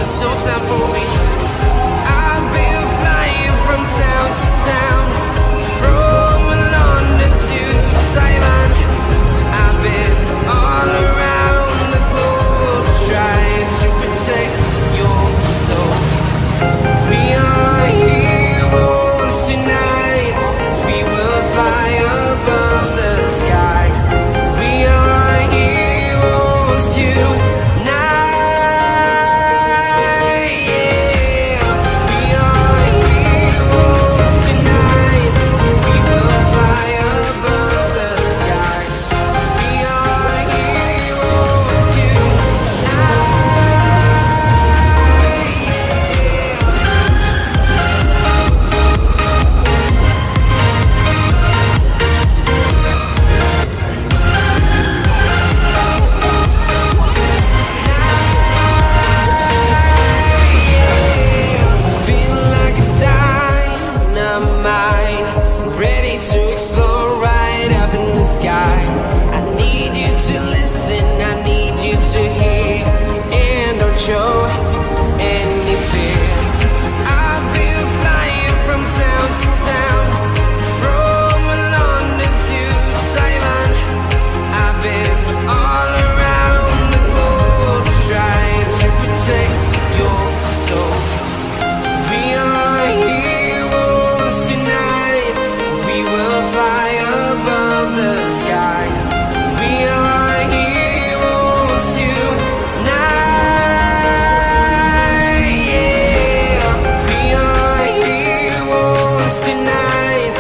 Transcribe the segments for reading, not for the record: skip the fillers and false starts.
there's no time for reasons. I've been flying from town to town, from London to Taiwan. I've been all around the globe trying to protect your soul. We are heroes tonight. We will fly above the sky. We are heroes tonight. Yeah. We are heroes tonight. We will fly above the sky. We are heroes tonight. Feel like a dynamite, ready to explore right up in the sky. I need you to listen, I need you to hear, and don't show any fear. I've been flying from town to town, from London to Taiwan. I've been all around the globe trying to protect your soul. We are heroes tonight. We will fly above the sky. We are heroes tonight. Yeah. We are heroes tonight.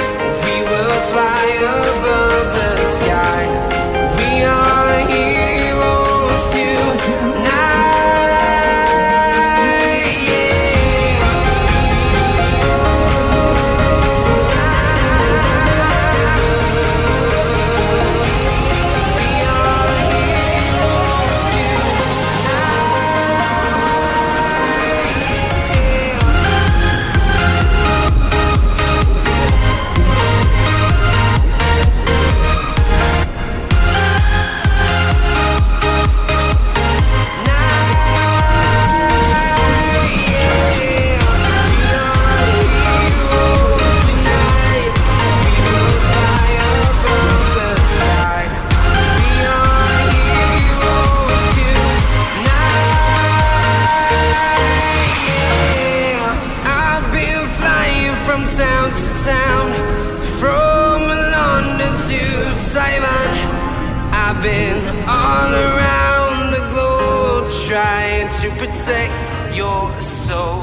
We will fly above the sky. We are heroes tonight. Yeah. I've been flying from town to town, from London to Taiwan. I've been all around the globe trying to protect your soul.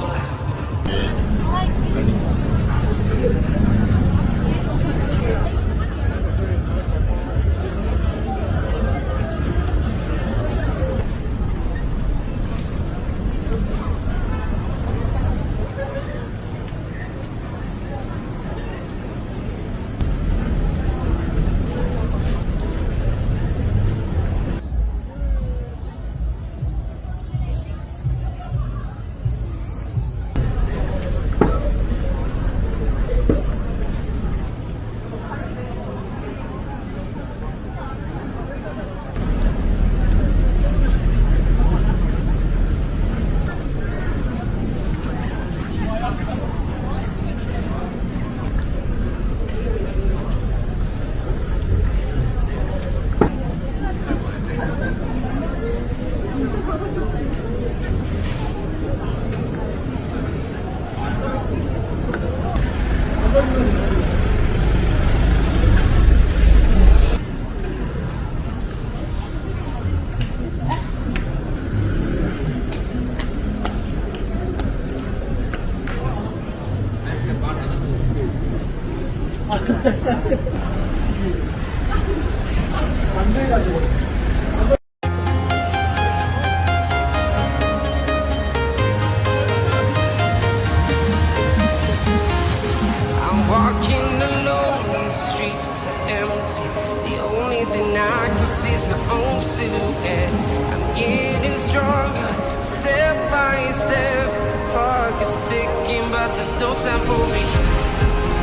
I'm walking alone, the streets are empty. The only thing I can see is my own silhouette. I'm getting stronger, step by step. The clock is ticking, but there's no time for reasons.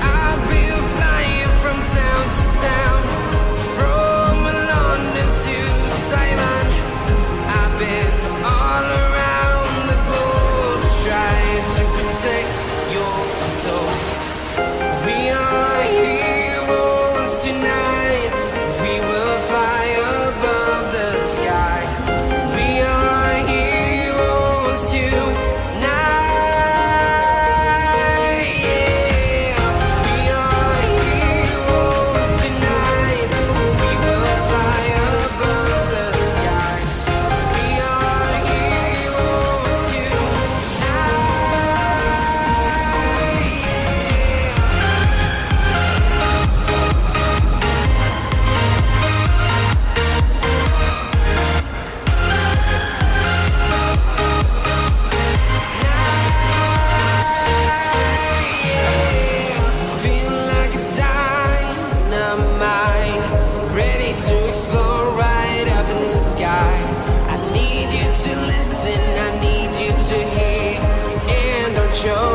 I've been flying from town to town, from London to Taiwan. I've been all around the globe listen, I need you to hear, and don't show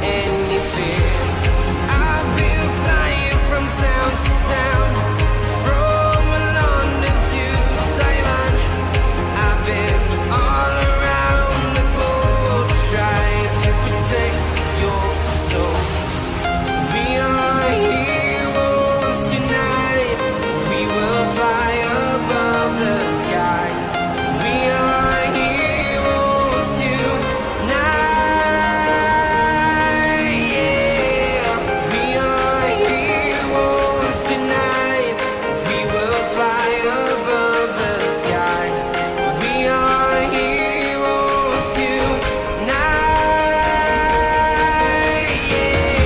any fear. I've been flying from town to town, from London to Taiwan. I've been all around the globe trying to protect your soul. We are heroes tonight. We will fly above the sky. We are heroes tonight. Yeah. We are heroes tonight. We will fly above the sky. We are heroes tonight. Yeah.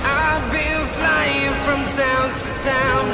I've been flying from town to town,